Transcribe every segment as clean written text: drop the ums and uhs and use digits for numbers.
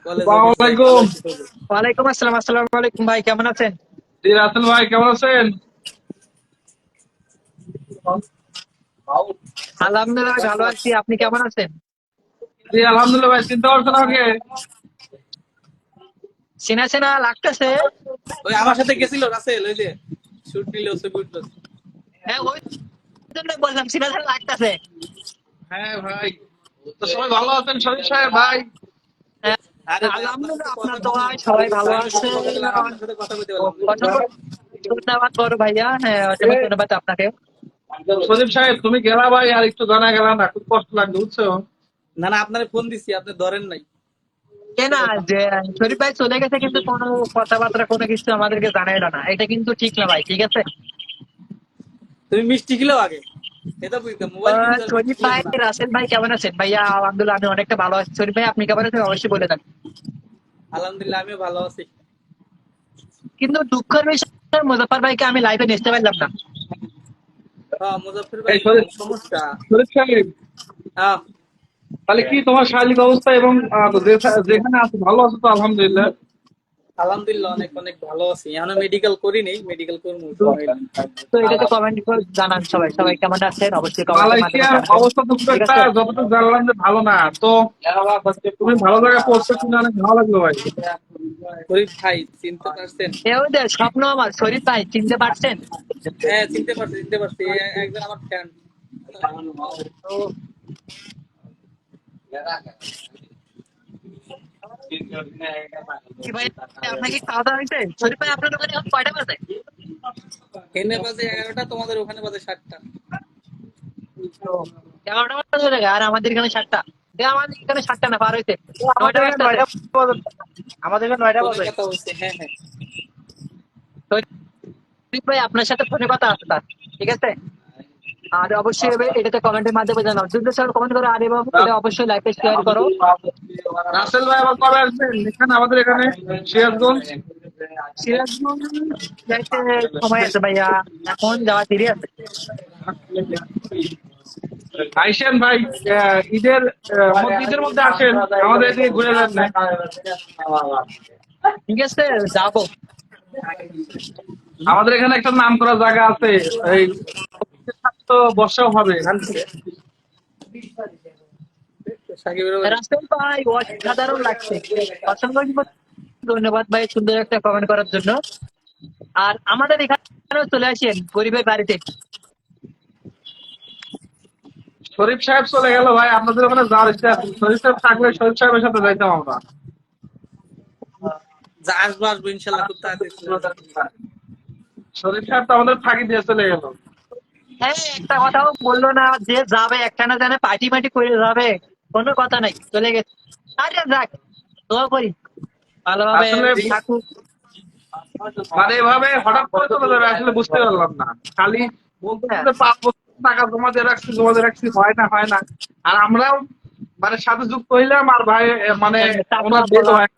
কলেজে আসসালামু দিছে আলাইকুম। স্কলারশিপ হবে। ওয়ালাইকুম আসসালাম। আসসালামু আলাইকুম ভাই, কেমন আছেন? জি রাসেল ভাই কেমন আছেন? আলহামদুলিল্লাহ ভালো আছি, আপনি কেমন আছেন? জি আলহামদুলিল্লাহ ভাই, চিন্তা করছেন আমাকে? চেনা চেনা লাগতেছে। ওই আমার সাথে গেছিল রাসেল, ওই যে শুট নিল, ছবি উঠলো। হ্যাঁ, ওই জন্য বললাম চেনা চেনা লাগতেছে। হ্যাঁ ভাই, তো সবাই ভালো আছেন শরীফ সাহেব ভাই? হ্যাঁ, আরে ভাই আপনার আলহামদুলিল্লাহ সাথে কথা আপনার বলতে দোয়ায় সবাই ভালো সাইন আছে। করতে বলতে গেলাম, আপনার সাথে কথা বলতে পারলাম না। অসংখ্য ধন্যবাদ বড় ভাইয়া, হ্যাঁ অসংখ্য ধন্যবাদ আপনাকে। শরীফ সাহেব তুমি গেলা ভাই, আর একটু জানা গেল না, খুব কষ্ট লাগছে বুঝছো। না না, আপনার ফোন দিছি, আপনি ধরেন নাই। কেন যে শরীফ ভাই চলে গেছে কিন্তু কোনো কথাবার্তা কোনো কিছু আমাদেরকে জানাইলো না, এটা কিন্তু ঠিক না ভাই, ঠিক আছে? তুমি মিষ্টি খেলেও আগে, এটা বুঝতাম, মোবাইল কিনছো আর মিষ্টি শরীফ খেলেন ভাই, না। রাসেল ভাই কেমন আছেন? ভাইয়া আলহামদুলিল্লাহ আমি অনেকটা ভালো আছি। শরীফ ভাই আপনি কেমন আছেন অবশ্যই বলে দেন। আলহামদুলিল্লাহ আমিও ভালো আছি। কিন্তু দুঃখের বিষয় মুজাফফর ভাইকে আমি লাইভে নিতে পারলাম না। হ্যাঁ মুজাফফর ভাই এই শরীফ সমস্যা। শরীফ সাহেব, হ্যাঁ তাহলে কি তোমার শারীরিক অবস্থা এবং যেখানে আছো ভালো আছো তো? আলহামদুলিল্লাহ। আলহামদুলিল্লাহ অনেক অনেক ভালো আছি, এখনো মেডিকেল করি নেই, মেডিকেল করবো সময় হলে। তো এটাতে কমেন্ট করে জানান, সবাই সবাই কেমন আছেন অবশ্যই কমেন্টের মাধ্যমে মালয়েশিয়ার জানাবেন, অবস্থা তো খুব ঠিক একটা, আছে? যতটুকু জানলাম যে ভালো না তো। তুমি ভালো জায়গায় পৌঁছতে শুনে অনেক ভালো লাগলো ভাই। শরীফ ভাই চিনতে পারছেন? এই যে স্বপ্ন আমার শরীফ ভাই, চিনতে পারছেন? হ্যাঁ চিনতে পারছি, চিনতে পারছি, একজন আমার ফ্রেন্ড। তো কি ভাই, আপনাকে খাওয়া দাওয়া হয়েছে? শরীফ ভাই আপনার দোকানে এখন কয়টা বাজে? এখানে বাজে 11টা, তোমাদের ওখানে বাজে 7টা। তো 11টা বাজে জায়গা, আর আমাদের এখানে 7টা। আমাদের এখানে 7টা না, পার হয়েছে, আমাদের 9টা এখানে বাজতেছে। 9টা বাজে। আমাদের এখানে 9টা ফোনে বাজে। কথা বলছে, হ্যাঁ হ্যাঁ। শরীফ ভাই আপনার সাথে ফোনে কথা আছে তার, ঠিক আছে? আর অবশ্যই এটাতে কমেন্টের মাধ্যমে জানাও, যদি স্যার কমেন্ট করো আর এবং এটা অবশ্যই লাইভে শেয়ার করো। রাসেল ভাই আবার কবে আসবেন এখানে, আমাদের এখানে সিরাজগঞ্জ? সিরাজগঞ্জ যাইতে সময় আছে ভাইয়া, এখন যাওয়া দেরি আছে। আইসেন ভাই, ঈদের মধ্যে আসেন, আমাদের এদিকে ঘুরে যান না। ঠিক আছে, যাবো। আমাদের এখানে একটা নাম করা জায়গা আছে, এই তো বর্ষাও হবে। সাকিবের বাড়ি। রাসেল ভাই অসাধারণ লাগছে, অসংখ্য ধন্যবাদ ভাই সুন্দর একটা কমেন্ট করার জন্য। আর আমাদের এখানেও চলে আসেন গরিবের বাড়িতে। শরীফ সাহেব চলে গেল ভাই, আপনাদের ওখানে যাওয়ার ইচ্ছা আছে। শরীফ সাহেব থাকলে শরীফ সাহেবের সাথে যাইতাম আমরা। যা আসবো আসবো ইনশাল্লাহ, খুব তাড়াতাড়ি চলে আসবো। শরীফ সাহেব তো আমাদের ফাঁকি দিয়ে চলে গেল। হ্যাঁ, একটা কথাও বললো না যে যাবে, একটা না জানে পার্টি মাটি করে যাবে, কোনো কথা নাই, চলে গেছে। আরে যাক, দোয়া করি ভালোভাবে আসলে থাকুক। মানে এভাবে হঠাৎ করে চলে যাবে আসলে বুঝতে পারলাম না। খালি বলতে হ্যাঁ, বলতে 5 বছর টাকা জমা দিয়ে রাখছি হয় না। আর আমরাও মানে সাথে যুক্ত হইলাম, আর ভাই মানে টাকা ওনার বিয়ে তো বলা হয়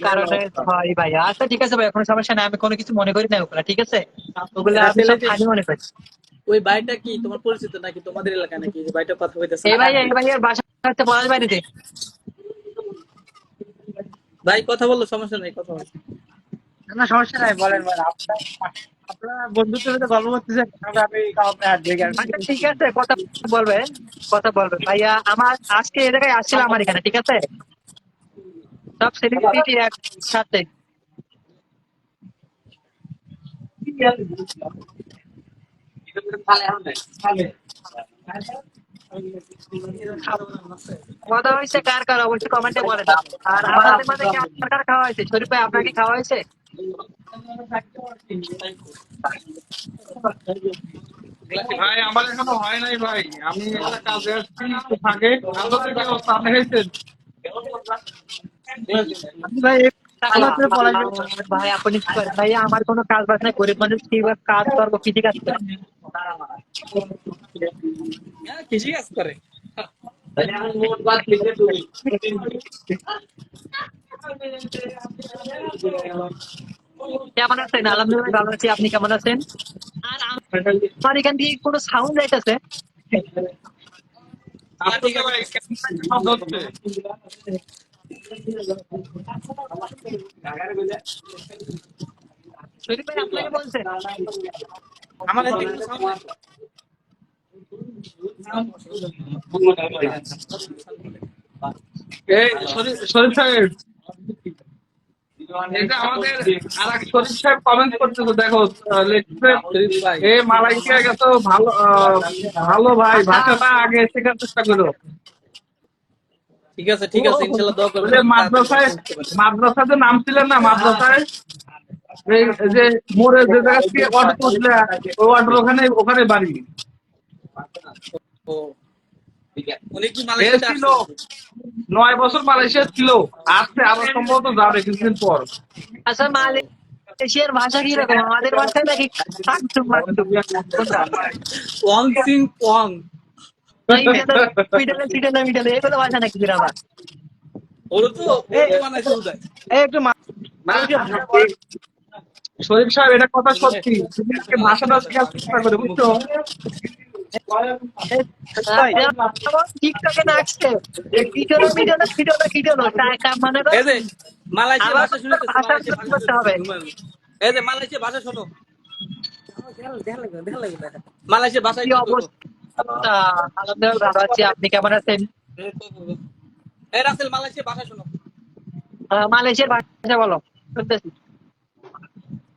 কারণে হয় ভাইয়া। আচ্ছা ঠিক আছে ভাই, কোনো সমস্যা নাই, আমি কোনো কিছু মনে করি না ওগুলা, ঠিক আছে? ওগুলা আমি রাসেল সব এই যে ফানি মনে করি। ওই বাড়িটা কি তোমার পরিচিত নাকি তোমাদের এলাকা, নাকি যে বাড়িটা কথা হইতেছে? এই ভাইয়ের বাসা হচ্ছে পলাশ বাড়িতে। ভাই কথা বললো, সমস্যা নেই, কথা বল। না সমস্যা নাই, বলেন বলেন। আপনারা বন্ধুত্বের সাথে গল্প করতেছেন, আমি কাউকে হাত দিয়ে গেলাম। আচ্ছা ঠিক আছে, বলবেন কথা বলবেন ভাইয়া। আমার আজকে এ জায়গায় আসছিল আমার এখানে, ঠিক আছে? সব সেলিব্রিটি একসাথে। কথা হয়েছে কার কার অবশ্যই কমেন্টে বলেন। আর আমাদের মাঝে কার কার খাওয়া হয়েছে? শরীফ ভাই আপনাকে খাওয়া হয়েছে? ভাই আমার এখনো হয় নাই ভাই, আমি একটা কাজে আসছি, একটু ফাঁকে। আপনাদের কি অবস্থা, আপনি খাইছেন? ভাই একমাত্র পলাশ ভাই আপনি কি করেন ভাইয়া? আমার কোনো কাজ বাজ নাই, গরিব মানুষ কি বা কাজ করবো, কৃষি কাজ করে। হ্যাঁ কৃষি কাজ করে। কেমন আছেন? আলহামদুলিল্লাহ ভালো আছি, আপনি কেমন আছেন? আর আমার এখান থেকে কোনো সাউন্ড যাইতেছে? হ্যাঁ ঠিক আপনাদের আছে। ভাই কেমন শব্দ হচ্ছে? শরীফ ভাই আপনাকে বলছে। আমার এদিকে কিন্তু sound নাই। এই শরীফ সাহেব, এটা আমাদের আরেক শরীফ সাহেব কমেন্ট করতেছে, দেখো লিখছে, শরীফ ভাই এ মালয়েশিয়া গেছো ভালো, ভালো ভাই, ভাষাটা আগে শেখার চেষ্টা করো। ঠিক আছে ঠিক আছে, ইনশাআল্লাহ দোয়া ওই করবেন যে আমি তাড়াতাড়ি মাদ্রাসায়, ভাষা শিখতে পারি। মাদ্রাসাতে নাম ছিলেন না মাদ্রাসায়, এই যে মোড়ে যে জায়গা থেকে অটো উঠলে ওই অটোর ওখানে ওখানে বাড়ি। ও উনি কি এ মালয়েশিয়াতে ছিল আসছে? 9 বছর মালয়েশিয়া ছিল, আসছে আবার সম্ভবত যাবে কিছুদিন পর। আচ্ছা মালয়েশিয়ার ভাষা কি রকম, আমাদের ভাষায় নাকি কাকচুম মাকচুম কোনটা? Wang Singh Wang. এই মিডলে মিডলে মিডলে এগুলো ভাষা নাকি ফির আবার? ওরা তো বানাইছে উদয়। এই একটু না, শরীফ সাহেব এটা কথা সত্যি, তুমি আজকে ভাষাটা শেখার চেষ্টা করে, বুঝছো? টিকটকে নাচছে কিটলো মিডলে কিটলো কিটলো টাকা মানে এই যে মালয়েশিয়া আবার ভাষা শুনতেছে, ভাষা মালয়েশিয়া ভাষা করতে হবে। এই যে মালয়েশিয়া ভাষা শোনো। মালয়েশিয়া ভাষায় কি কি করবো? অবস্থা? আলহামদুলিল্লাহ ভালো আছি, আপনি কেমন আছেন? এই রাসেল মালয়েশিয়া ভাষা শোনো। মালয়েশিয়ার ভাষা বলো, শুনতেছি।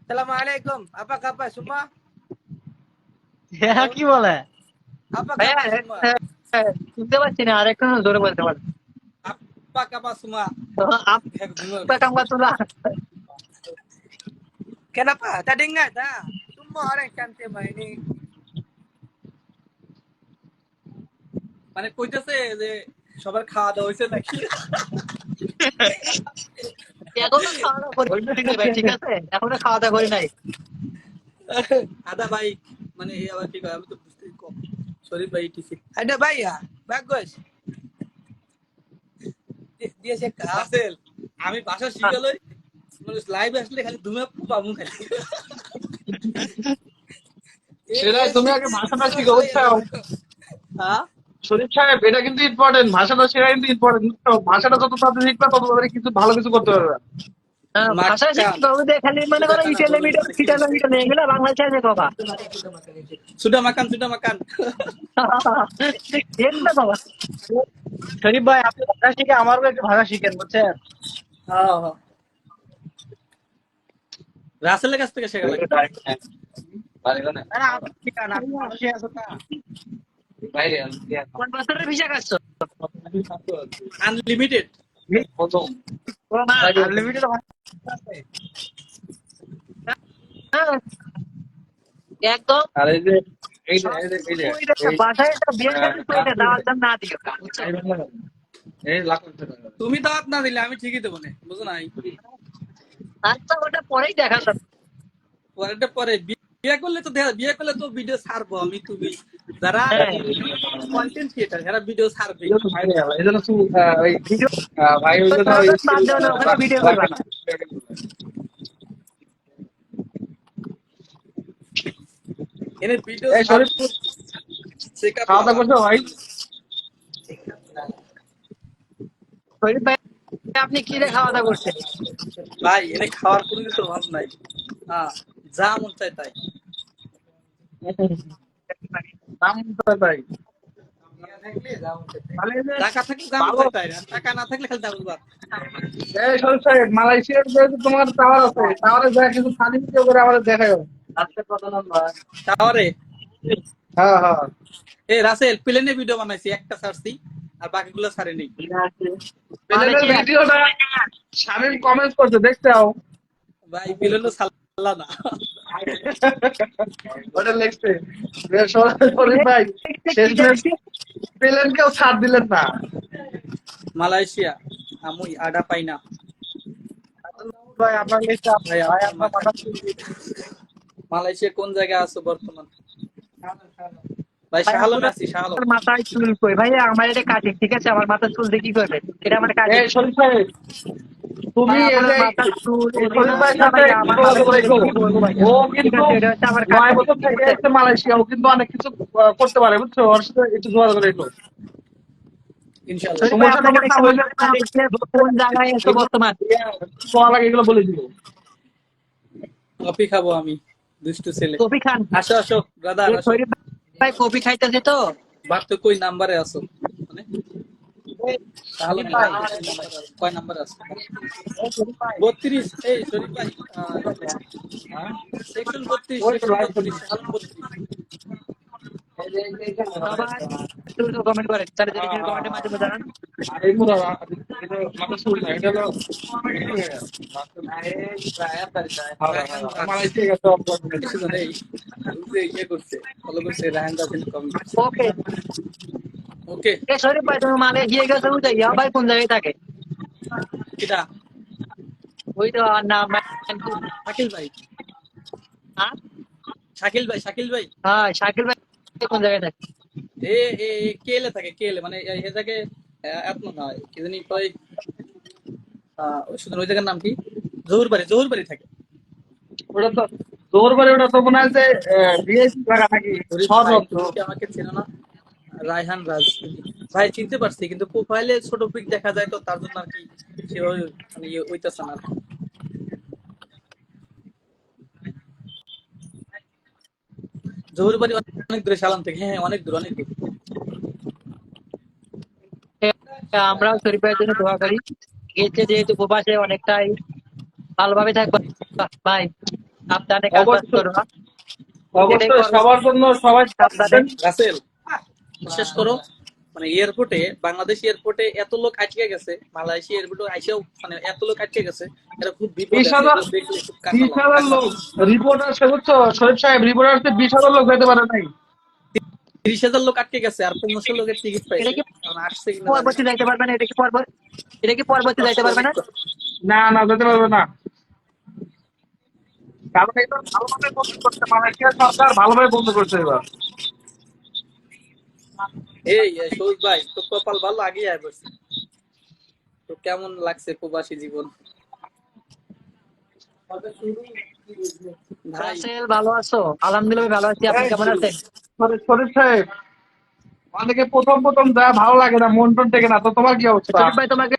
Assalamualaikum. Apa kabar semua? হ্যাঁ কি বলে Apa ভাইয়া? kabar semua? শুনতে পাচ্ছি না, আর একটু জোরে বলতে পারেন। Apa kabar semua? তো আপনার কামবা তুলা Kenapa? Tadi ingat dah. Semua orang cantik mah ini. মানে কইতেছে যে সবার খাওয়া দাওয়া হয়েছে নাকি? এখনো খাওয়া দাওয়া করিনি ভাই, ঠিক আছে, এখনো খাওয়া দাওয়া করি নাই। আদা ভাই মানে এই আবার ঠিক হয়, আমি তো বুঝতেই কম। শরীফ ভাই টিসি ada ভাই bagus দিয়েছে রাসেল। আমি ভাষা শিখে লই, মানে লাইভে আসলে খালি দুমে পাবো খালি। সেটাই, তুমি আগে ভাষাটা শিখো, বুঝছো? হ্যাঁ শরীফ সাহেব এটা কিন্তু ইম্পর্টেন্ট, ভাষাটা শেখা কিন্তু ইম্পর্টেন্ট, বুঝছো? ভাষাটা যত তাড়াতাড়ি শিখবা তত তাড়াতাড়ি কিছু ভালো কিছু করতে পারবে। ভাষা শিখতে হবে, খালি মনে করো ইটালি মিটার ফিটালো মিটালে এগুলো বাংলাদেশে আছে কথা। sudah makan এটা বাবা শরীফ ভাই, আপনি ভাষা শিখে আমারও একটু ভাষা শিখেন, বুঝছেন? হ্যাঁ হ্যাঁ রাসেলের কাছ থেকে শেখা লাগে। না, আপনি শিখান, আপনি মালয়েশিয়া আছেন না? কোন বছরের ভিসা কাটছ? আনলিমিটেড। ও না, আনলিমিটেড ভাষা আছে। একদম আর এই যে এই যে এই যে বাসায় একটা বিয়ে করে দেওয়ার জন্য না দিও। এই লাখ টাকা। তুমি দাওয়াত না দিলে আমি ঠিকই দেবো না, বুঝো নাই? আচ্ছা ওটা পরেই দেখা যাবে। পরেরটা পরে বিয়ে করলে তো বিয়ে করলে তো ভিডিও ছাড়বো আমি তুমি, যারা কন্টেন্ট ক্রিয়েটার যারা ভিডিও ছাড়বে। এই জন্য ভাই গেল, এই জন্য ওই ভাই ওই জন্য বাদ দেও না, ওখানে ভিডিও করবা না। এনে ভিডিও এই শরীফ খাওয়া দাওয়া করছো ভাই? শরীফ ভাই আপনি কি রে খাওয়া দাওয়া করছেন? ভাই এনে খাওয়ার কোনো কিছু অভাব নাই। হ্যাঁ যা মন চায় তাই। দাম তো তাই। টাকা থাকলে যা মন চায় তাই, আর টাকা না থাকলে খালি ডাবল ভাত। এই শরীফ সাহেব, মালয়েশিয়ার যে তোমার টাওয়ার আছে, টাওয়ারে যা কিছু খালি ভিডিও করে আমাদের দেখাও। আজকে কত নাম্বার? তাহলে হ্যাঁ হ্যাঁ, এই রাসেল প্লেনে ভিডিও বানাইছি, একটা ছাড়ছি আর বাকিগুলো ছাড়ে নেই। প্লেনের ভিডিওটা শামিম কমেন্ট করছে, দেখতে আও। ভাই প্লেনও ছাড়লা না। ওটা লিখছে যে শরীফ ভাই শেষমেশ প্লেনকেও ছাড় দিলেন না। মালয়েশিয়া আমি আডা পাই না। ভাই আপনার লিস্টে ভাই ভাই আপনার কথা মালয়েশিয়া কোন জায়গায় আছো বর্তমান? ভাই শাহালমে আছি, শাহালম। মাথায় চুল কই ভাই, আমার এটা কাটে, ঠিক আছে, আমার মাথার চুল দিয়ে কি করবে, এটা আমার কাটে। এই শরীফ সাহেব, তুমি এই যে মাথার চুল শরীফ ভাইয়ের সাথে আমার যোগাযোগ রেখো। ও কিন্তু 9 বছর থেকে এসেছে মালয়েশিয়া, ও কিন্তু অনেক কিছু করতে পারে, বুঝছো? ওর সাথে একটু যোগাযোগ রেখো। ইনশাল্লাহ। শরীফ ভাই, সমস্যাটা আপনাকে কথা দেখতে হইলে বাংলাদেশে কোন জায়গায় আছে বর্তমান? পাওয়া লাগে এগুলো বলে দিব। কফি খাবো আমি, দুষ্টু ছেলে। কফি খান? আসো আসো ব্রাদার, আসো। শরীফ ভাই কফি খাইতেছে তো। বাদ তো কই নাম্বারে আসো মানে তাহলে শরীফ ভাই, কয় নাম্বারে আসো? শরীফ ভাই, 32। এই শরীফ ভাই, সেকশন 32, সেকশন 32, সালাম 32। সবাই একটু কমেন্ট করেন, চার জিনিসের কমেন্টের মাধ্যমে জানান। আর এইগুলো এটা মাথা শুরু না, এটা হলো মালয়েশিয়া গেছে অপরাধ করেছে। কিছু জানে এই যে ইয়ে করছে, ফলো করছে, রায়হান দাসিন কমেন্ট করছে। ওকে। ওকে। শরীফ ভাই, তুমি মালয়েশিয়া গেছো বুঝে, ইয়া ভাই কোন জায়গায় থাকে? কিটা? ওই তো নাম, শাকিল ভাই, হ্যাঁ শাকিল ভাই, শাকিল ভাই। হ্যাঁ, শাকিল ভাই কোন জায়গায় থাকে? এ এ এ কেলে থাকে, কেলে মানে এ জায়গায় এত নয় কি জানি কয়, ওই সুন্দর ওই জায়গার নাম কি, জহুরবাড়ি, জহুরবাড়ি থাকে। ওটা তো তোর বাড়ি, ওটা তো মনে হয় যে ভিআইপি জায়গা নাকি শরীফ শহর ভাই, তো। তুমি কি আমাকে চেনো না? রায়হান রাজ ভাই, চিনতে পারছি কিন্তু প্রোফাইলে ছোট পিক দেখা যায় তো, তার জন্য আর কি সেভাবে মানে ইয়ে হইতাছে না। জহুরবাড়ি অনেক দূরে সালাম থেকে, হ্যাঁ হ্যাঁ, অনেক দূর, অনেক দূর। আমরাও শরীফ ভাইয়ের জন্য দোয়া করি। গেছে যেহেতু প্রবাসে, অনেকটাই ভালোভাবে থাকবো ভাই, সাবধানে কাজ বাজ অবশ্যই করো, হ্যাঁ? এটাই অবশ্যই করো, সবার জন্য সবাই সাবধানে। রাসেল, বিশ্বাস করো, মানে এয়ারপোর্টে, বাংলাদেশ এয়ারপোর্টে এত লোক আটকে গেছে, মালয়েশিয়া এয়ারপোর্টে আইসাও মানে এত লোক আটকে গেছে, এটা খুব বিপদে আছে, 20,000 এগুলো দেখলে খুব কান্না 20,000 কান্না লোক পায়। রিপোর্টার সে বুঝছো শরীফ সাহেব, রিপোর্টার 20,000 লোক যেতে পারে নাই। 30,000 লোক আটকে গেছে আর 1500 লোকের টিকিট এটা পাইছে, কি কারণ আসছে কিনা জানি পরবর্তী না। যাইতে পারবে না? এটা কি পরবর্তী কষ্ট যাইতে করে পারবে না? না না, যেতে পারবে না, কারণ এটা ভালোভাবে বন্ধ করছে, মালয়েশিয়া সরকার ভালোভাবে বন্ধ করছে এবার। এই সৌদ ভাই, তো কপাল ভালো, আগে আয় পড়ছে। তো কেমন লাগছে প্রবাসী জীবন ভাই? রাসেল, ভালো আছো? আলহামদুলিল্লাহ ভালো আছি, আপনি এই কেমন আছেন? শরীফ সাহেব, অনেকে প্রথম প্রথম যা ভালো লাগে না, মন টন টেকে না, তো তোমার কি অবস্থা? শরীফ ভাই, তোমাকে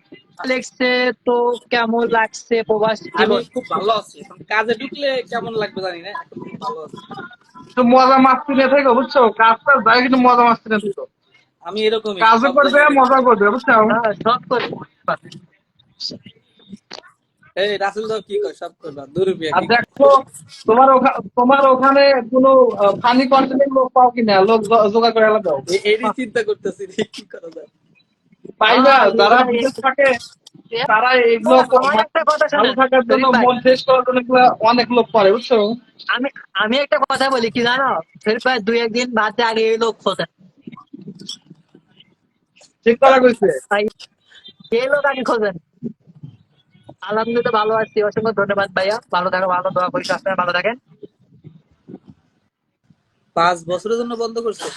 লেগছে তো কেমন লাগছে প্রবাসী আমি জীবন? খুব ভালো আছি, এখন কাজে ঢুকলে কেমন লাগবে জানি না, এখন খুব ভালো আছি। একটু মজা মাস্তি নিয়ে থেকো বুঝছো, কাজটা যায় কিন্তু মজা মাস্তি নিয়ে থেকো, আমি এরকমই কাজও সব করবে জায়গায়। মজা করবে বুঝছো। হ্যাঁ, সব করি। এই রাসেল দাও কি কয়, সব করবা, দুরুপিয়া আর কি কয়? দেখো, তোমার ওখানে কোনো ফানি কন্টেন্টের লোক পাও কিনা, লোক জোগাড় করে এলা দাও। এরই চিন্তা করতেছি যে কি করা যায়। পাইবা, হ্যাঁ, যারা বিদেশ থাকে তারা এগুলো আমার একটা কথা ভালো শোনেন থাকার জন্য, শরীফ ভাই, মন ফ্রেশ করার জন্য এগুলো অনেক লোক করে বুঝছো। আমি আমি একটা কথা বলি কি জানো, শরীফ ভাই, দুই একদিন বাদে আগে এই লোক খোঁজেন। ঠিক করা কইছে। তাই এই লোক আগে খোঁজেন। আলহামদুলিল্লাহ ভালো আছি, অসংখ্য ধন্যবাদ ভাইয়া, ভালো থাকো, ভালো দোয়া করি, আপনারা ভালো থাকেন। 5 বছরের জন্য বন্ধ করছে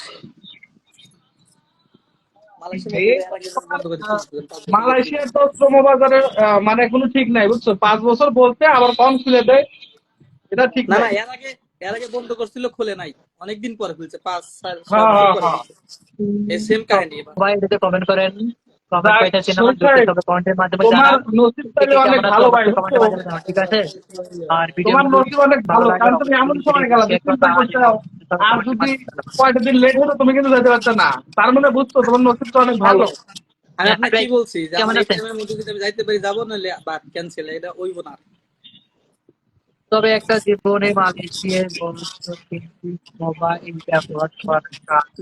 মালয়েশিয়ার মধ্যে, এর আগে যখন বন্ধ করে দিয়েছিল 5 বছরের জন্য। মালয়েশিয়ার তো শ্রমবাজারের মানে কোনো ঠিক নাই বুঝছো, 5 বছর বলতে আবার কম খুলে দেয়, এটা ঠিক না না, নাই। এর আগে বন্ধ করছিল, খুলে নাই, অনেকদিন পরে খুলছে, 5-6 হ্যাঁ বছর হ্যাঁ পরে হ্যাঁ। খুলছে। এই সেম কাহিনী এবার। সবাই এটাতে কমেন্ট করেন, কমেন্ট যাক, পাইতেছি না, শরীফ দ্রুত সাহেব, সবাই কমেন্টের মাধ্যমে তোমার জানান নসিব কে তাহলে কে অনেক কেমন আছে, ভালো ভাই অবশ্যই বুঝছো। কমেন্টের মাধ্যমে জানান, ঠিক আছে? আর ভিডিও তোমার নসিব অনেক ভালো ভালো, লাগে কারণ তুমি এমন অবশ্যই সময় গেলা শেয়ার করতে, বিশৃঙ্খল করতে যাও, আর যদি কয়েকটা দিন লেট হতো তুমি কিন্তু যেতে পারতে না, তার মানে বুঝছো তোমার নসিবটা অনেক ভালো। আমি আপনাকে কি বলছি যে কেমন আমার এই আছেন? টাইমের মধ্যে যদি আমি যাইতে পারি যাবো, নাহলে বাদ ক্যান্সেল, এটা হইব না। তবে একটা জীবনে মালয়েশিয়ার বন্ধুত্ব কিন্তু মোবাইল ব্যবহার করা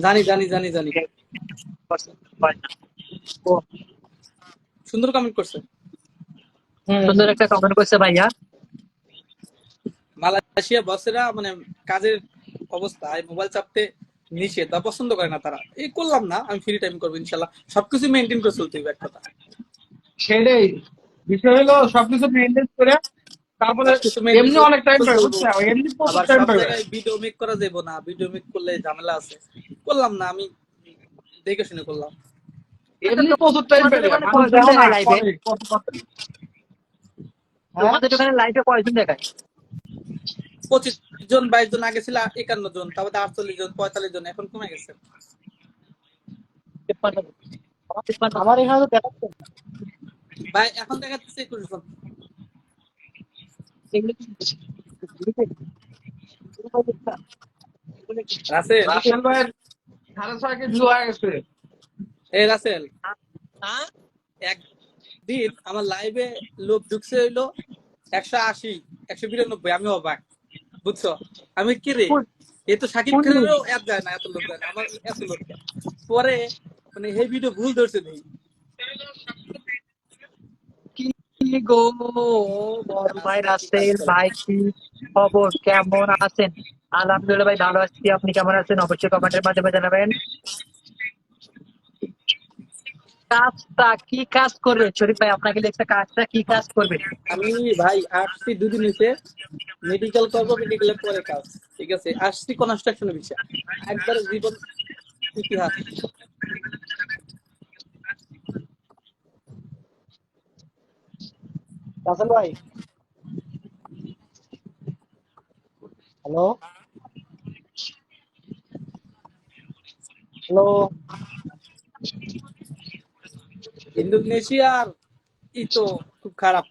জানি জানি জানি জানি। পছন্দ হয় না। ও, সুন্দর কমেন্ট করছে। সুন্দর একটা কমেন্ট করছে ভাইয়া। মালয়েশিয়া বসেরা মানে কাজের অবস্থায় মোবাইল চাপতে নিষেধ বা পছন্দ করে না তারা, এই করলাম না, আমি ফ্রি টাইম করবো ইনশাল্লাহ, সবকিছু মেনটেন করে চলতে হবে, এক কথা। সেটাই বিষয় হলো, সবকিছু মেনটেন করে তারপরে সবকিছু মেনটেন এমনি করে অনেক টাইম পাবে চলবো। বুঝছো, এমনি প্রচুর আবার টাইম সব পাবে। জায়গায় ভিডিও মেক করা যাবো না, ভিডিও মেক করলে ঝামেলা আছে, করলাম না আমি, দেখে শুনে করলাম। আচ্ছা, এমনি প্রচুর টাইম তোমাদের পাবে, ওখানে মানুষ কয়জন দেখো না দেখায় লাইভে? করে কত কথা। হ্যাঁ, তোমাদের ওখানে লাইভে কয়জন দেখায়? 25 জন 22 জন, আগে ছিল 51 জন, তারপরে 48 জন, 45 জন, এখন কমে গেছে। 53 জন। আমার এখানে তো দেখাচ্ছে না। ভাই এখন দেখাচ্ছে একটু দেখুন। রাসেল, রাসেল ভাইয়ের 6:30 ভিউ হয়ে গেছে। এই রাসেল, হ্যাঁ? একদিন আমার লাইভে লোক ঢুকছে হইলো 180, 192, আমি অবাক, বুঝছো? আমি কি রে, এ তো সাকিব কোন দিন? খানেরও এত যায় না, এত লোক যায় না, আমার এত লোক যায়। পরে মানে এই ভিডিও ভুল ধরছে নেই। কি গো বড় ভাই রাসেল ভাই, কি খবর, কেমন আছেন? আলহামদুলিল্লাহ ভাই, ভালো আছি। আপনি কেমন আছেন? অবশ্যই কমেন্টের মাধ্যমে জানাবেন। কাজটা কি কাজ করবে শরীফ ভাই? আপনাকে লিখছে কাজটা কি কাজ করবে? আমি ভাই আসছি দুদিন হয়েছে, মেডিকেল করবো, মেডিকেলের পরে কাজ। ঠিক আছে, আসছি কনস্ট্রাকশনের বিষয়, একবার জীবন ইতিহাস। রাসেল ভাই, হ্যালো হ্যালো। ইন্দোনেশিয়ার ই তো খুব খারাপ।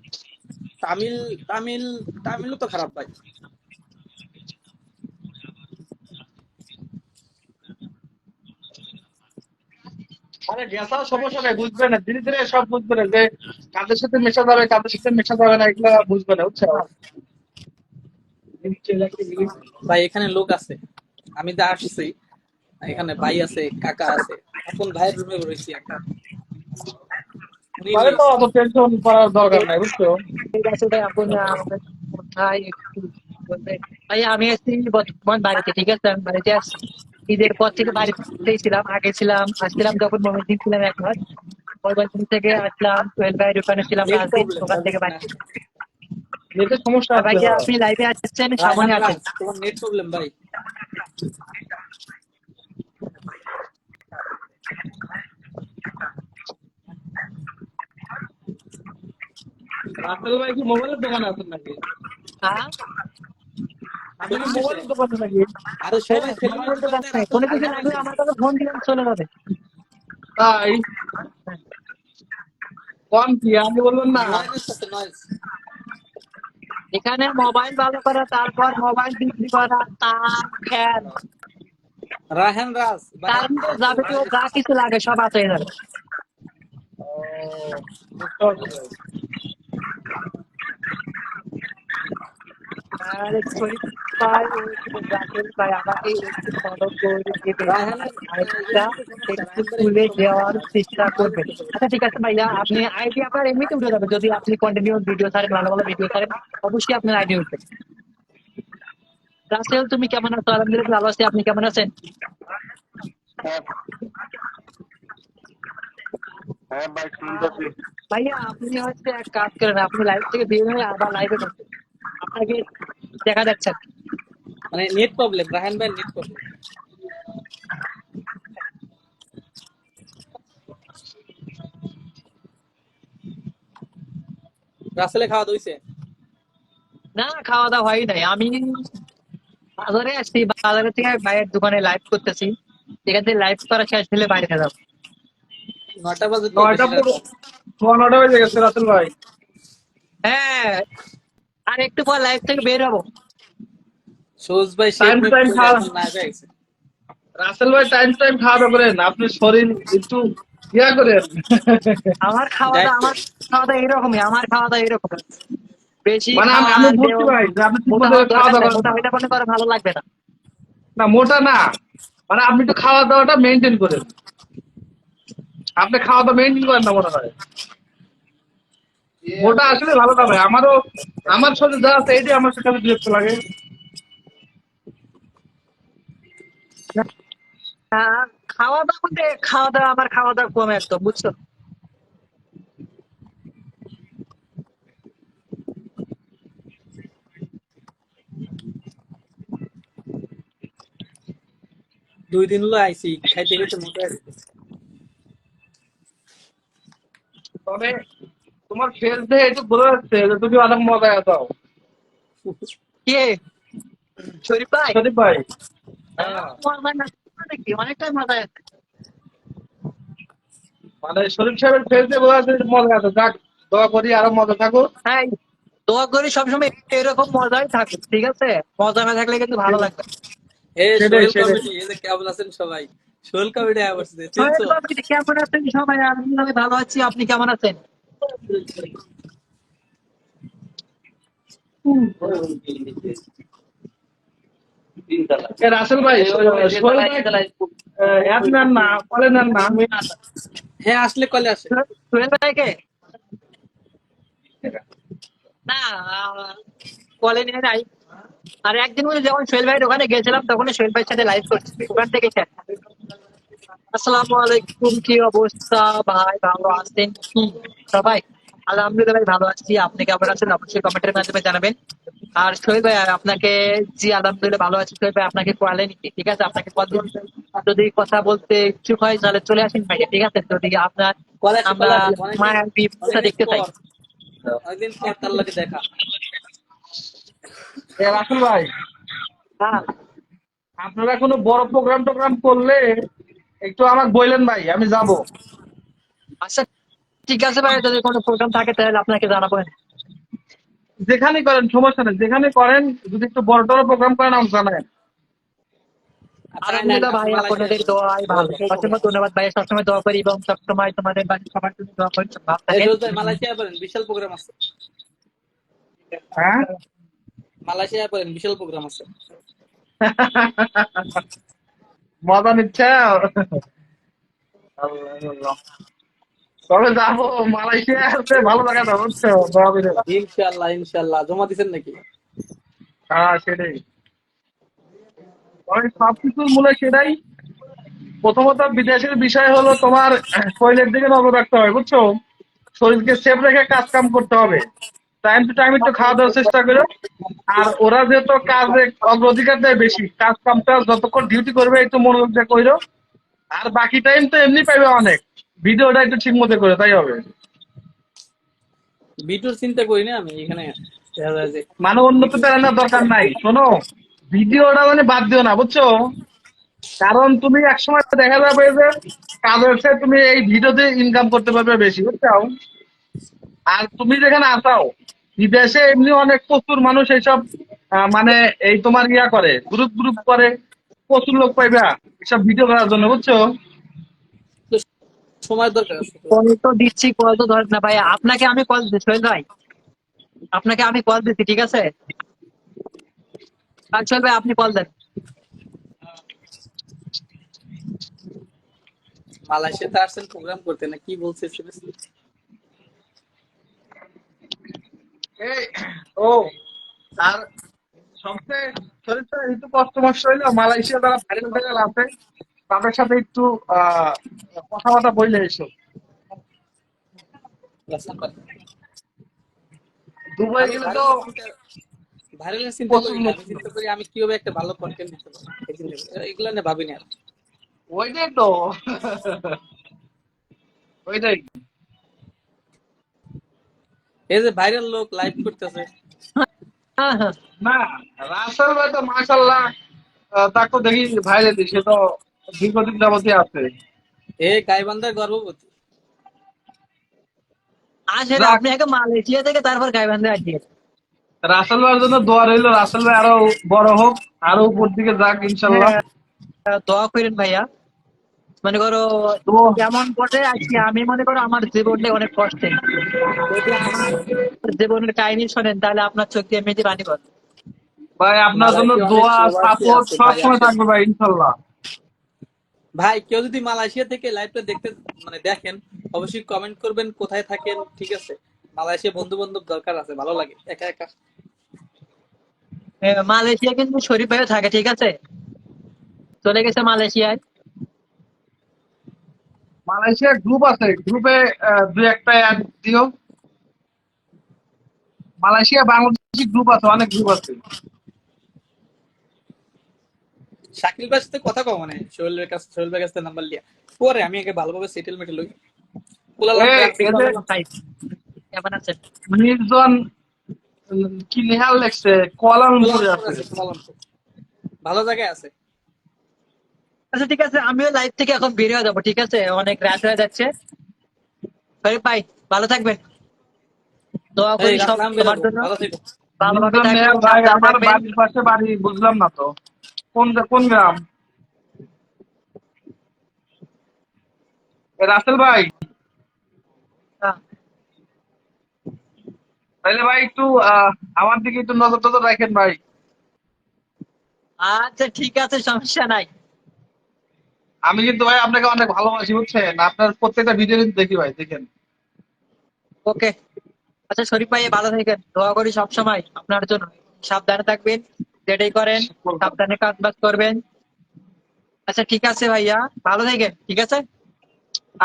তামিল তামিল তামিলও তো খারাপ ভাই। আরে গেছাও সমস্যা নাই, বুঝবে না, ধীরে ধীরে সব বুঝবে না যে কাদের সাথে মেশা যাবে কাদের সাথে মেশা যাবে না, এগুলা বুঝবে না, বুঝছো? ভাই এখানে লোক আছে, আমি তো আসছি, এখানে ভাই আছে, কাকা আছে, এখন ভাইয়ের রুমে রয়েছি একটা, উনি তাহলে নিয়ে তো এসে। অত টেনশন করার দরকার নাই, বুঝছো? ঠিক আছে ভাই, আপনি আমাদের কোথায় একটু বলবেন? ভাই আমি আছি বর্তমান বাড়িতে, ঠিক আছে? আমি বাড়িতে আসছি, ঈদের পর থেকে বাড়িতেই ছিলাম। আগে আসছিলাম যখন ময়মনসিং ছিলাম 1 মাস, ময়মনসিং থেকে আসলাম 12 ভাইয়ের ওখানে ছিলাম নেট 5 দিন, প্রবলেম, ওখান থেকে বাড়ি। নেটের সমস্যা আর ভাই আছে। যে আপনি লাইভে আসছেন, রায়হান সামনে আছেন। রাজ, তোমার নেট প্রবলেম ভাই। রাসেল ভাই কি মোবাইলের দোকানে আছেন নাকি? হ্যাঁ, আপনি কি মোবাইলের দোকানে নাকি? আরে হ্যাঁ, সবাই সেলিব্রিটি মোবাইলের দোকান বলতে নেই, রাসেল কোনো কিছু রায়হান লাগলে রাসেল। আমার কাছে ফোন দিলাম, চলে যাবে। তাই কোন কি আমি বলবেন না? নয়েজ আছে, নয়েজ। এখানে মোবাইল ভালো করা, তারপর মোবাইল বিক্রি করা, তার ফ্যান, রায়হান রাজ ভাই, তার আপনি আসছেন যাবতীয় যা বাংলাদেশে। কিছু লাগে সব আছে এখানে। ও, বুঝতে পারছি। আরে শরীফ ভাই, রাসেল ভাই আমাকে একটু ফলো করে দেবেন, আর রায়হানের আইডিটা একটু সমস্যা, একটু রায়হান ভাই একটু খুলে সমস্যা, দেওয়ার চেষ্টা নয়েজ করবেন। হচ্ছে। আচ্ছা ঠিক আছে ভাইয়া, আপনি আইডি আপনার এমনিতে উঠে যাবে যদি আপনি কন্টিনিউ ভিডিও ছাড়েন, ভালো ভালো ভিডিও ছাড়েন, অবশ্যই আপনার আইডি উঠবে। রাসেল তুমি কেমন আছো? আলহামদুলিল্লাহ ভালো আছি। আপনি কেমন আছেন? ভাইয়া আপনি হচ্ছে এক কাজ করেন, আপনি লাইভ থেকে বের হয়ে আবার লাইভে ঢুকবেন, আপনাকে দেখা যাচ্ছে না। মানে নেট প্রবলেম, রায়হান ভাই নেট প্রবলেম। রাসেলে খাওয়া দইছে? না, খাওয়া দাওয়া হয় নাই। আমি বাজারে আসছি, বাজারে থেকে ভাইয়ের দোকানে লাইভ করতেছি, এখান থেকে লাইভ করা শেষ হলে বাইরে যাবো। 9টা বাজে তো, 9টা বেশি রাত পুরো, না। 9টা বেজে গেছে রাসেল ভাই। হ্যাঁ, আর একটু পর লাইভ থেকে বের হবো। সৌজ ভাই শেপ টাইম মেপ টাইম করে খাওয়া, এখন না গেছে। রাসেল ভাই টাইম খাওয়া করেন, আপনি শরীর একটু ইয়া করেন। ডায়েট আমার খাওয়া দাওয়া এরকমই, আমার খাওয়া দাওয়া এরকম, বেশি মানে আমি খাওয়া আমি বুঝছি দেওয়া, ভাই যে আপনি ঠিক মোটা মতো হওয়ার খাওয়া দরকার নাই, দাওয়া মোটা করেন হইলে মনে করে ভালো লাগবে না। না, মোটা না, মানে আপনি একটু খাওয়া দাওয়াটা মেনটেন করেন। আপনি খাওয়া দাওয়া মেনটেন করেন না মনে হয়, মোটা আসলে ভালো না ভাই। আমারও আমার শরীর যা আছে এটাই আমার কাছে বিরক্ত লাগে। খাওয়া দাওয়া বলতে, আমার খাওয়া দাওয়া কম একদম, বুঝছো? দুই দিন হলো আইছি, খাইতে খাইতে মোটা হয়ে গেছে। তবে তোমার ফেস দিয়ে একটু বোঝা যাচ্ছে যে তুমি অনেক মজায় আছো। কে? শরীফ ভাই? সন্দীপ ভাই, হ্যাঁ, হ্যাঁ, মজা না, দেখি অনেকটাই মজা আছে। মানে শরীফ সাহেবের ফেসে বোঝা যাচ্ছে মজা আছে। যাক, দোয়া করি আরো মজা থাকো। হ্যাঁ, দোয়া করি সবসময় এরকম মজাই থাকুক, ঠিক আছে? মজা না থাকলে কিন্তু ভালো লাগবে না। সেটাই সোহেল সেটাই। কমিটি, এই যে কেমন আছেন সবাই? সোহেল কমিটি আয়া বসছে, সোহেল চিনছো? ভাই, কেমন আছেন সবাই? আমি ভালো আছি, আপনি কেমন আছেন? রাসেল ভাই, সোহেল ভাই অ্যাড নেন না, কলে নেন না। হ্যাঁ, আসলে কলে আসে। সোহেল ভাইকে না, কলে নিয়ে নাই। আর একদিন বলে যখন সোহেল ভাইয়ের ওখানে গেছিলাম তখন সোহেল ভাইয়ের সাথে লাইভ করছি, ওখান থেকে chat। আসসালামু আলাইকুম, কি অবস্থা ভাই? ভালো আছেন কি সবাই? আলহামদুলিল্লাহ ভাই, ভালো আছি। আপনি কেমন আছেন অবশ্যই কমেন্টের মাধ্যমে জানাবেন। আর সোহেল ভাই, আর আপনাকে, জি আলহামদুলিল্লাহ ভালো আছি। সোহেল ভাই আপনাকে কলে নিচ্ছি, ঠিক আছে? আপনাকে কল দিন, যদি কথা বলতে ইচ্ছুক হয় তাহলে চলে আসেন ভাই, ঠিক আছে? যদি আপনার, কলে আসে, আমরা কলে আসে, অনেকদিন, মায়ার বিপদটা অনেকদিন দেখতে চাই। পর, অনেকদিন পর তার লগে দেখা। রাসেল ভাই, হ্যাঁ, আপনারা কোনো বড় প্রোগ্রাম করলে একটু আমাকে বললেন ভাই, আমি যাব। আচ্ছা ঠিক আছে ভাই, যদি কোনো প্রোগ্রাম থাকে তাহলে আপনাকে জানাবো। যেখানে করেন সমস্যা নেই, যেখানে করেন, যদি একটু বড় টড় প্রোগ্রাম করেন আমাকে জানাবেন। আচ্ছা, আয় না, আলহামদুলিল্লাহ আপনি ভাই, মালয়েশিয়া আপনাদের আসেন, দোয়াই বড় ভালো। বিশাল অসংখ্য প্রোগ্রাম। ধন্যবাদ ভাই, সবসময় দোয়া করি এবং সবসময় তোমাদের বাড়ির সবার জন্য দোয়া করি, সব ভালো এই থাকেন। রোজ ভাই মালয়েশিয়া পারেন, বিশাল প্রোগ্রাম আছে। হ্যাঁ। মালয়েশিয়া পারেন, বিশাল প্রোগ্রাম আছে। মজা নিচ্ছে। তবে যাবো, মালয়েশিয়া আছে ভালো জায়গা তো, বুঝছো? দোয়া করে। ইনশাআল্লাহ, ইনশাআল্লাহ। জমা দিছেন নাকি? হ্যাঁ সেটাই, তবে সবকিছুর মূলে সেটাই। প্রথমত বিদেশের বিষয় হলো তোমার শরীরের দিকে নজর রাখতে হবে, বুঝছো? শরীরকে সেফ রেখে কাজ কাম করতে হবে। টাইম টু টাইম একটু খাওয়া দাওয়ার চেষ্টা করো। আর ওরা যেহেতু কাজে অগ্রাধিকার দেয় বেশি, কাজ কামটা যতক্ষণ ডিউটি করবে একটু মনোযোগ দিয়ে করো। আর বাকি টাইম তো এমনি পাইবে অনেক, ভিডিওটা একটু ঠিক মতো করে, তাই হবে। বিটুর চিন্তা করি না আমি এখানে, দেখা যায় যে মানে উন্নত প্রেরণার দরকার নাই, শোনো, ভিডিওটা মানে বাদ দিও না, বুঝছো? কারণ তুমি একসময় দেখা যাবে যে কাজের চেয়ে তুমি এই ভিডিওতে ইনকাম করতে পারবে বেশি, বুঝছো? আর তুমি যেখানে আসাও, বিদেশে এমনি অনেক প্রচুর মানুষ এইসব মানে এই তোমার ইয়া করে, গ্রুপ গ্রুপ করে, প্রচুর লোক পাইবা এসব ভিডিও করার জন্য, বুঝছো? তো সময় দরকার আছে তো। কল তো দিচ্ছি, কল তো ধরেন না ভাই। আপনাকে আমি কল দিচ্ছি সোহেল ভাই, আপনাকে আমি কল দিচ্ছি, ঠিক আছে? আর সোহেল ভাই আপনি কল দেন। মালয়েশিয়াতে আসছেন প্রোগ্রাম করতে, না কি বলছে seriously? এই ও, আর সবচেয়ে শরীরটা একটু কষ্ট মষ্ট হইলো, মালয়েশিয়া যারা ভাইরাল ভাইরাল আছে তাদের সাথে একটু কথাবার্তা বললে এসো। রাসেল ভাই, দুবাই আমি গেলে তো ভাইরালের চিন্তা প্রচুর করি না, লোক। আমি চিন্তা করি আমি কিভাবে একটা ভালো কন্টেন্ট দিতে পারি, এই চিন্তা করি। এগুলো নিয়ে ভাবি না আর। ওইটাই তো, ওইটাই। এই যে ভাইরাল লোক লাইভ করতেছে, হ্যাঁ হ্যাঁ, না, রাসেল ভাই তো মাশাল্লাহ, তাকে তো দেখি ভাইরে দিই, সে তো দীর্ঘদিন যাবতই আছে। এ গাইবান্ধার গর্ভবতী। আসেন যাক, আপনি আগে মালয়েশিয়া থেকে, তারপর গাইবান্ধা আসিয়ে। রাসেল ভাইয়ের জন্য দোয়া রইলো, রাসেল ভাই আরো বড় হোক, আরো উপর দিকে যাক ইনশাল্লাহ। হ্যাঁ, দোয়া করেন ভাইয়া। মনে করো, তো যেমন পথে আছি আমি, মনে করো আমার জীবনটা অনেক কষ্টের। যদি আমার জীবনের কাহিনী শোনেন তাহলে আপনার চোখ দিয়ে এমনিতে পানি পড়ে। ভাই আপনার জন্য মালয়েশিয়া অনেক দোয়া প্রবাসী সাপোর্ট আছে সব ভাই, সময় আসেন। থাকবে ভাই ইনশাল্লাহ। ভাই কেউ যদি মালয়েশিয়া থেকে লাইভটা দেখতে, মানে দেখেন, অবশ্যই কমেন্ট করবেন কোথায় থাকেন, ঠিক আছে? মালয়েশিয়া বন্ধু বান্ধব দরকার আছে, ভালো লাগে একা একা। মালয়েশিয়া কিন্তু শরীফ ভাইও থাকে, ঠিক আছে? চলে গেছে মালয়েশিয়ায়। মালয়েশিয়া গ্রুপ আছে, গ্রুপে দুই একটা অ্যাড দিও। মালয়েশিয়া বাংলাদেশি গ্রুপ আছে, অনেক গ্রুপ আছে। শাকিল ভাইয়ের সাথে কথা কও, মানে সোহেল ভাইয়ের কাছে নাম্বার লিয়া পরে আমি আগে ভালোভাবে সেটেলমেন্টে লই। কুলালামপুর আসছি। এদের কেমন আছেন? নির্জন কি নেহাল লেখছে, কুয়ালালামপুরে কুলালামপুর আছে। আছে, কুলালামপুর ভালো জায়গায় আছে। আচ্ছা ঠিক আছে, আমিও লাইভ থেকে এখন বের হয়ে যাবো, ঠিক আছে? অনেক রাত হয়ে যাচ্ছে। শরীফ ভাই ভালো থাকবেন, দোয়া এই করি সব রাখলাম, তোমার বেরোবো, জন্য, ভালো থেকো। ভালোভাবে বুঝলাম না থাকবেন, ভাই, সাবধানে আমার থাকবেন। বাড়ির পাশে বাড়ি, বুঝলাম না তো কোন কোন গ্রাম? রাসেল ভাই, হ্যাঁ। তাহলে ভাই একটু আমার দিকে একটু নজর টজর রাখেন ভাই। আচ্ছা ঠিক আছে, সমস্যা নাই। আমি কিন্তু ভাই আপনাকে অনেক ভালোবাসি, বুঝছেন? আপনার প্রত্যেকটা ভিডিও কিন্তু দেখি ভাই, দেখেন। ওকে। আচ্ছা শরীফ ভাই ভালো থাকেন, দোয়া করি সব সময় আপনার জন্য। সাবধানে থাকবেন, যেটাই করেন সাবধানে কাজ বাজ করবেন। আচ্ছা ঠিক আছে ভাইয়া, ভালো থাকেন, ঠিক আছে।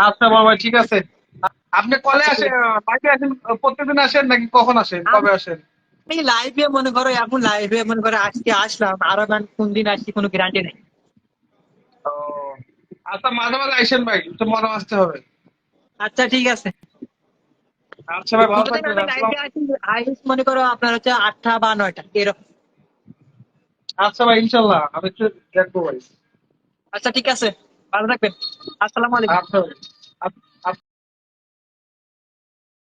আচ্ছা বড় ভাই, ঠিক আছে। আপনি কলে আচ্ছা ঠিক আসেন, আছে। বাড়িতে আসেন প্রত্যেকদিন আসেন নাকি কখন আসেন, কবে আসেন? আমি লাইভে মনে করো, এখন লাইভে মনে করো আজকে আসলাম, আরো গান কোন দিন আসছি কোনো গ্যারান্টি নেই। ও আচ্ছা, মাঝে মাঝে আসেন ভাই, একটু মনে আসতে হবে। আচ্ছা ঠিক আছে। আচ্ছা ভাই, ভালো প্রতিদিন থাকবেন, আমি আসসালাম। লাইভে আসি, আইস মনে করো আপনার হচ্ছে 8টা বা 9টা এরকম। আচ্ছা ভাই, ইনশাল্লাহ আমি একটু দেখবো ভাই। আচ্ছা ঠিক আছে, ভালো থাকবেন। আসসালামু আলাইকুম। আচ্ছা ভাই। আচ্ছা।